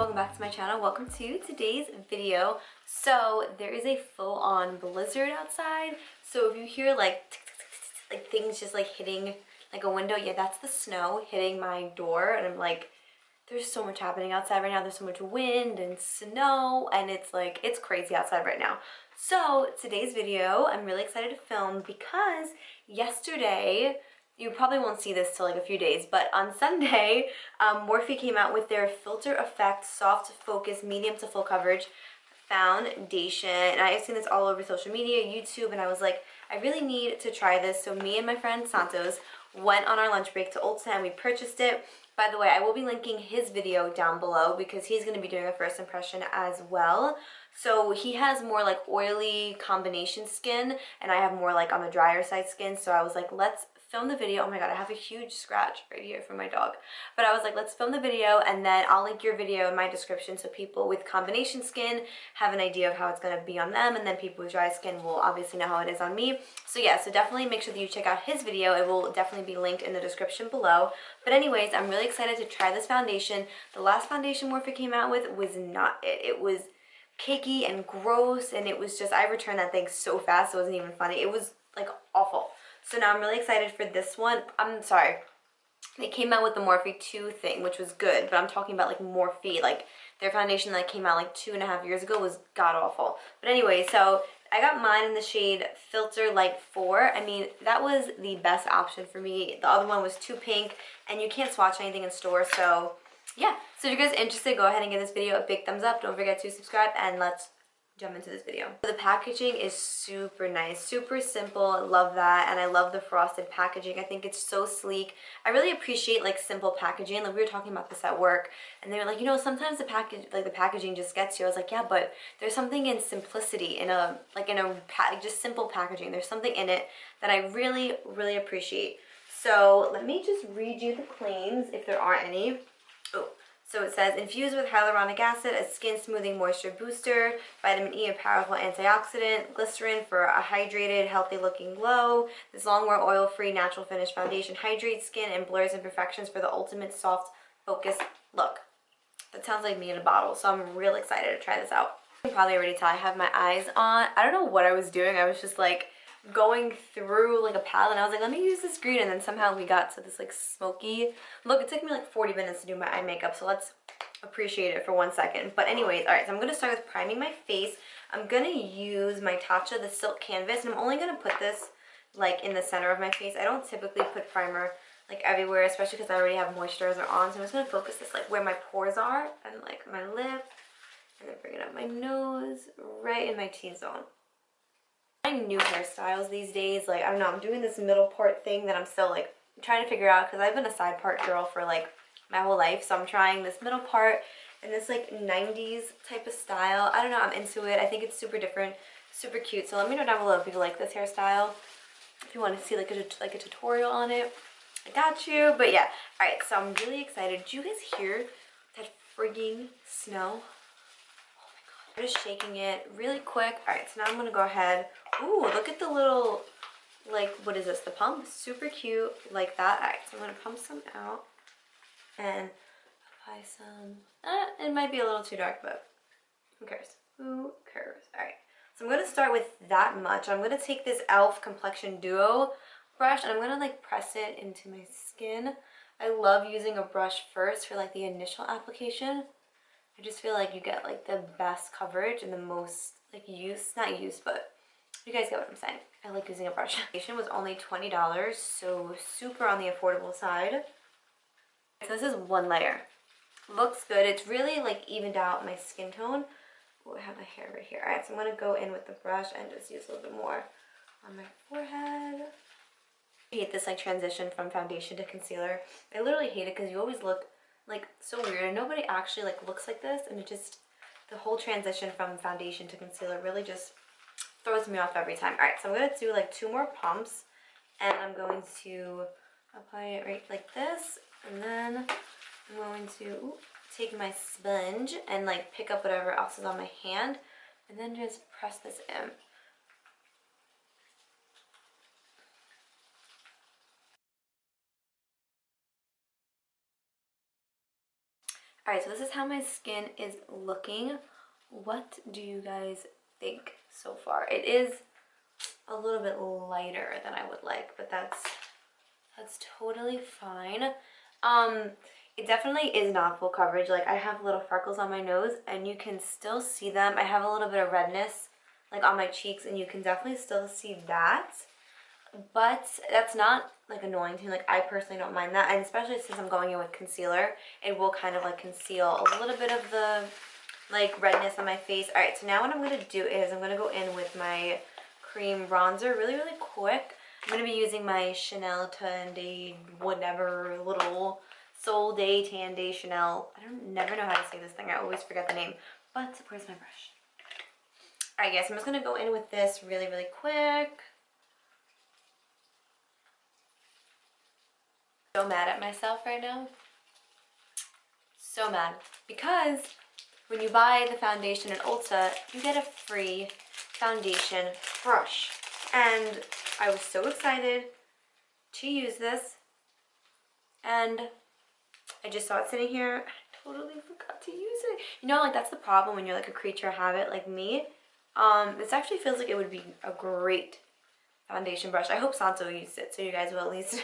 Welcome back to my channel. Welcome to today's video. So there is a full-on blizzard outside. So if you hear like things just like hitting like a window, yeah, that's the snow hitting my door. And I'm like, there's so much happening outside right now. There's so much wind and snow, and it's like, it's crazy outside right now. So today's video, I'm really excited to film because yesterday, you probably won't see this till like a few days, but on Sunday, Morphe came out with their Filter Effect Soft Focus Medium to Full Coverage Foundation. And I have seen this all over social media, YouTube, and I was like, I really need to try this. So me and my friend SANTOS went on our lunch break to Ulta and we purchased it. By the way, I will be linking his video down below because he's going to be doing a first impression as well. So he has more like oily combination skin and I have more like on the drier side skin. So I was like, let's film the video. Oh my god, I have a huge scratch right here from my dog. But I was like, let's film the video and then I'll link your video in my description so people with combination skin have an idea of how it's going to be on them, and then people with dry skin will obviously know how it is on me. So yeah, so definitely make sure that you check out his video. It will definitely be linked in the description below. But anyways, I'm really excited to try this foundation. The last foundation Morphe came out with was not it. It was cakey and gross, and it was just, I returned that thing so fast it wasn't even funny. It was like awful. So now I'm really excited for this one. I'm sorry, they came out with the Morphe 2 thing, which was good, but I'm talking about like Morphe, like their foundation that came out like 2.5 years ago was god awful. But anyway, so I got mine in the shade Filter Light 4. I mean, that was the best option for me. The other one was too pink, and you can't swatch anything in store, so yeah. So if you guys are interested, go ahead and give this video a big thumbs up. Don't forget to subscribe, and let's jump into this video. The packaging is super nice, super simple. I love that, and I love the frosted packaging. I think it's so sleek. I really appreciate like simple packaging. Like we were talking about this at work, and they were like, you know, sometimes the packaging just gets you. I was like, yeah, but there's something in simplicity, just simple packaging. There's something in it that I really, really appreciate. So let me just read you the claims if there are any. Oh. So it says, infused with hyaluronic acid, a skin smoothing moisture booster, vitamin E, a powerful antioxidant, glycerin for a hydrated, healthy looking glow. This long-wear oil-free natural finish foundation hydrates skin and blurs imperfections for the ultimate soft focus look. That sounds like me in a bottle, so I'm real excited to try this out. You can probably already tell I have my eyes on. I don't know what I was doing. I was just like going through like a palette, and I was like, let me use this green, and then somehow we got to this like smoky look. It took me like 40 minutes to do my eye makeup, so let's appreciate it for 1 second. But anyways, all right, so I'm going to start with priming my face. I'm going to use my Tatcha, the Silk Canvas, and I'm only going to put this like in the center of my face. I don't typically put primer like everywhere, especially because I already have moisturizer on, so I'm just going to focus this like where my pores are, and like my lip, and then bring it up my nose, right in my T-zone. New hairstyles these days, like I don't know, I'm doing this middle part thing that I'm still like trying to figure out because I've been a side part girl for like my whole life. So I'm trying this middle part and this like 90s type of style. I don't know, I'm into it. I think it's super different, super cute. So let me know down below if you like this hairstyle, if you want to see like a tutorial on it. I got you. But yeah, all right, so I'm really excited. Did you guys hear that frigging snow? I'm just shaking it really quick. All right, so now I'm gonna go ahead. Ooh, look at the little, like, what is this? The pump? Super cute, like that. All right, so I'm gonna pump some out and apply some. It might be a little too dark, but who cares? Who cares? All right, so I'm gonna start with that much. I'm gonna take this e.l.f. Complexion Duo brush and I'm gonna like press it into my skin. I love using a brush first for like the initial application. I just feel like you get like the best coverage and the most like use, not use, but you guys get what I'm saying. I like using a brush. It was only $20, so super on the affordable side. So this is one layer. Looks good. It's really like evened out my skin tone. Oh, I have a hair right here. All right, so I'm gonna go in with the brush and just use a little bit more on my forehead. I hate this like transition from foundation to concealer. I literally hate it because you always look like so weird and nobody actually like looks like this, and it just, the whole transition from foundation to concealer really just throws me off every time. All right, so I'm gonna do like 2 more pumps and I'm going to apply it right like this, and then I'm going to take my sponge and like pick up whatever else is on my hand and then just press this in. Alright, so this is how my skin is looking. What do you guys think so far? It is a little bit lighter than I would like, but that's totally fine. It definitely is not full coverage. Like, I have little freckles on my nose and you can still see them. I have a little bit of redness like on my cheeks and you can definitely still see that. But that's not like annoying to me. Like, I personally don't mind that, and especially since I'm going in with concealer, it will kind of like conceal a little bit of the like redness on my face. All right, so now what I'm going to do is I'm going to go in with my cream bronzer really quick. I'm going to be using my Chanel Tan Day whatever little Sol Day Tan Day Chanel. I don't never know how to say this thing. I always forget the name. But where's my brush? All right, guys, I'm just going to go in with this really quick. So mad at myself right now. So mad. Because when you buy the foundation at Ulta, you get a free foundation brush. And I was so excited to use this. And I just saw it sitting here. I totally forgot to use it. You know, like, that's the problem when you're like a creature of habit like me. This actually feels like it would be a great foundation brush. I hope Santo used it so you guys will at least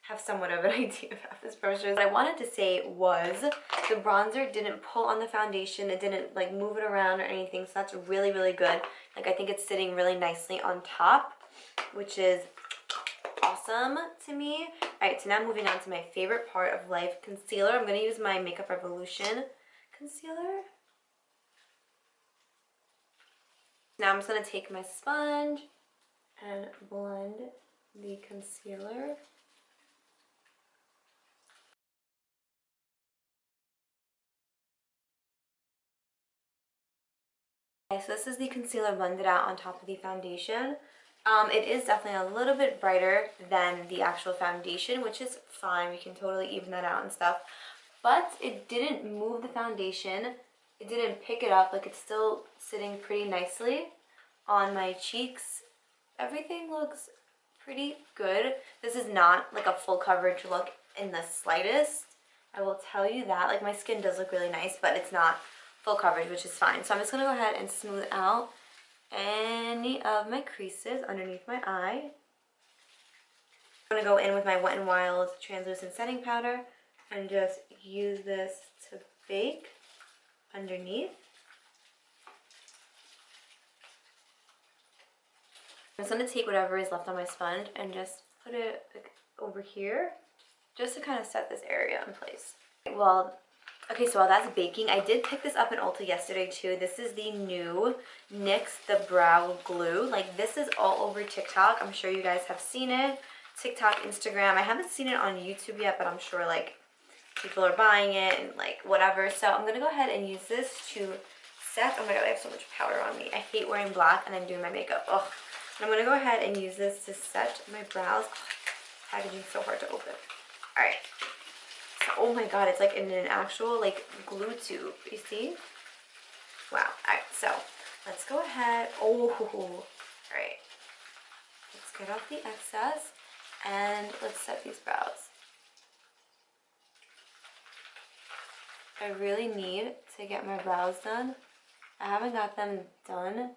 have somewhat of an idea of how this brush is. What I wanted to say was the bronzer didn't pull on the foundation. It didn't like move it around or anything, so that's really good. Like, I think it's sitting really nicely on top, which is awesome to me. Alright, so now moving on to my favorite part of life, concealer. I'm going to use my Makeup Revolution concealer. Now I'm just going to take my sponge and blend the concealer. Okay, so this is the concealer blended out on top of the foundation. It is definitely a little bit brighter than the actual foundation, which is fine. We can totally even that out and stuff. But it didn't move the foundation. It didn't pick it up. Like, it's still sitting pretty nicely on my cheeks. Everything looks pretty good. This is not like a full coverage look in the slightest. I will tell you that. Like, my skin does look really nice, but it's not full coverage, which is fine. So I'm just going to go ahead and smooth out any of my creases underneath my eye. I'm going to go in with my Wet n Wild translucent setting powder and just use this to bake underneath. I'm just going to take whatever is left on my sponge and just put it like over here just to kind of set this area in place. Well, okay, so while that's baking, I did pick this up in Ulta yesterday too. This is the new NYX The Brow Glue. Like, this is all over TikTok. I'm sure you guys have seen it. TikTok, Instagram. I haven't seen it on YouTube yet, but I'm sure like people are buying it and like whatever. So I'm gonna go ahead and use this to set. Oh my god, I have so much powder on me. I hate wearing black and I'm doing my makeup. Ugh. And I'm gonna go ahead and use this to set my brows. Packaging so hard to open. All right. Oh my god, it's like in an actual like glue tube, you see? Wow. Alright, so let's go ahead. Oh, alright. Let's get off the excess and let's set these brows. I really need to get my brows done. I haven't got them done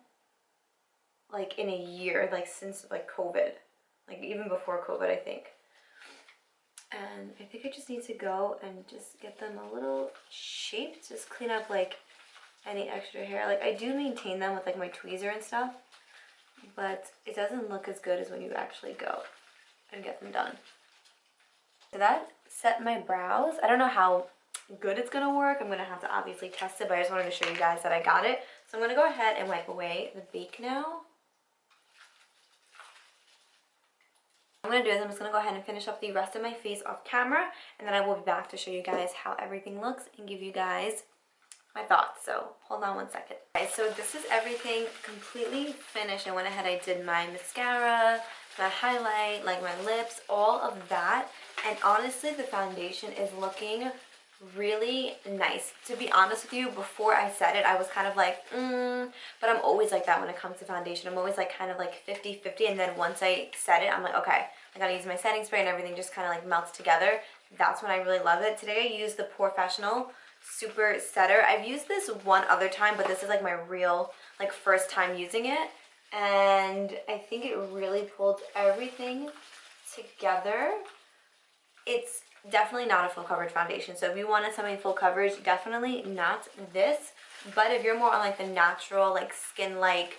like in a year, like since like COVID. Like even before COVID, I think. And I think I just need to go and just get them a little shaped. Just clean up like any extra hair. Like, I do maintain them with like my tweezer and stuff, but it doesn't look as good as when you actually go and get them done. So that set my brows. I don't know how good it's gonna work. I'm gonna have to obviously test it, but I just wanted to show you guys that I got it. So I'm gonna go ahead and wipe away the bake now. What I'm going to do is I'm just going to go ahead and finish up the rest of my face off camera, and then I will be back to show you guys how everything looks and give you guys my thoughts. So hold on one second. Okay, so this is everything completely finished. I went ahead, I did my mascara, my highlight, like my lips, all of that. And honestly, the foundation is looking really nice. To be honest with you, before I set it, I was kind of like, but I'm always like that when it comes to foundation. I'm always like kind of like 50-50, and then once I set it, I'm like, okay, I gotta use my setting spray and everything just kind of like melts together. That's when I really love it. Today I used the Professional super setter. I've used this one other time, but this is like my real like first time using it, and I think it really pulled everything together. It's definitely not a full coverage foundation, so if you wanted something full coverage, definitely not this. But if you're more on like the natural, like skin-like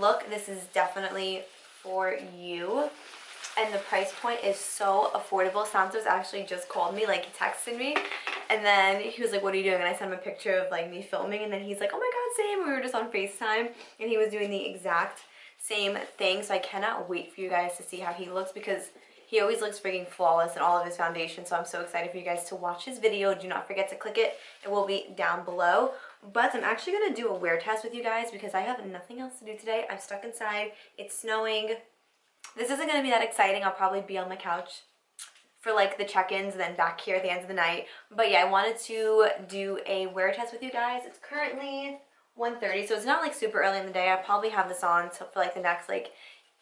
look, this is definitely for you. And the price point is so affordable. Santos actually just called me, like he texted me, and then he was like, what are you doing? And I sent him a picture of like me filming, and then he's like, oh my god, same. We were just on FaceTime, and he was doing the exact same thing. So I cannot wait for you guys to see how he looks, because he always looks freaking flawless in all of his foundation. So I'm so excited for you guys to watch his video. Do not forget to click it. It will be down below. But I'm actually going to do a wear test with you guys because I have nothing else to do today. I'm stuck inside. It's snowing. This isn't going to be that exciting. I'll probably be on my couch for like the check-ins and then back here at the end of the night. But yeah, I wanted to do a wear test with you guys. It's currently 1:30, so it's not like super early in the day. I'll probably have this on for like the next like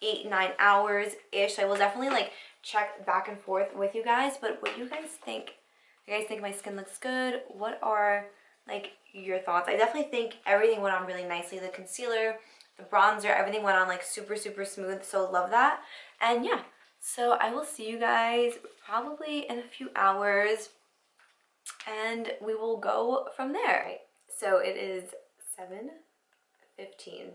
8-9 hours-ish. I will definitely like check back and forth with you guys. But what do you guys think? Do you guys think my skin looks good? What are like your thoughts? I definitely think everything went on really nicely. The concealer, the bronzer, everything went on like super smooth, so love that. And yeah, so I will see you guys probably in a few hours, and we will go from there. Right, so it is 7:15.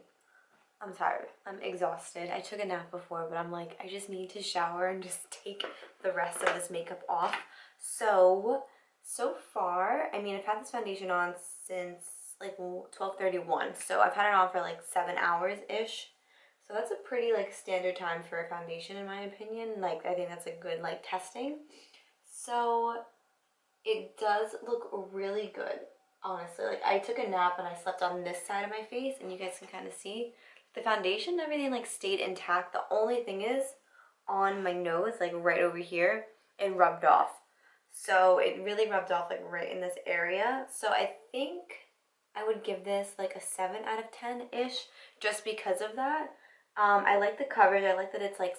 I'm tired. I'm exhausted. I took a nap before, but I'm like, I just need to shower and just take the rest of this makeup off. So far, I mean, I've had this foundation on since like 12:31, so I've had it on for like 7 hours-ish. So that's a pretty like standard time for a foundation in my opinion. Like I think that's a good like testing. So it does look really good, honestly. Like I took a nap and I slept on this side of my face, and you guys can kind of see the foundation and everything like stayed intact. The only thing is on my nose, like right over here, it rubbed off. So it really rubbed off like right in this area. So I think I would give this like a 7 out of 10-ish just because of that. I like the coverage. I like that it's like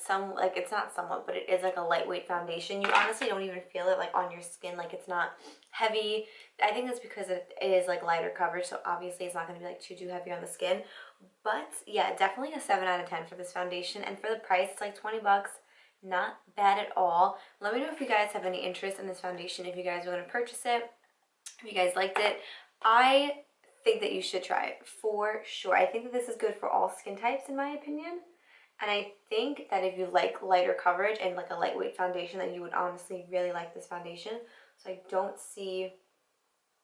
it's not somewhat, but it is like a lightweight foundation. You honestly don't even feel it like on your skin. Like it's not heavy. I think that's because it is like lighter coverage. So obviously it's not going to be like too heavy on the skin. But yeah, definitely a 7 out of 10 for this foundation. And for the price, it's like 20 bucks. Not bad at all. Let me know if you guys have any interest in this foundation, if you guys are going to purchase it, if you guys liked it. I think that you should try it for sure. I think that this is good for all skin types in my opinion. And I think that if you like lighter coverage and like a lightweight foundation, then you would honestly really like this foundation. So I don't see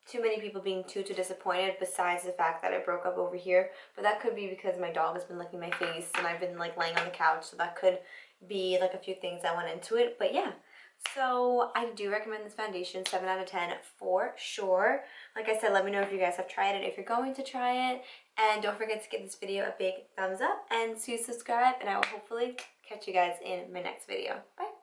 too many people being too disappointed, besides the fact that it broke up over here. But that could be because my dog has been licking my face and I've been like laying on the couch, so that could be like a few things that went into it. But yeah, so I do recommend this foundation, 7 out of 10 for sure. Like I said, let me know if you guys have tried it, if you're going to try it. And don't forget to give this video a big thumbs up and to subscribe, and I will hopefully catch you guys in my next video. Bye!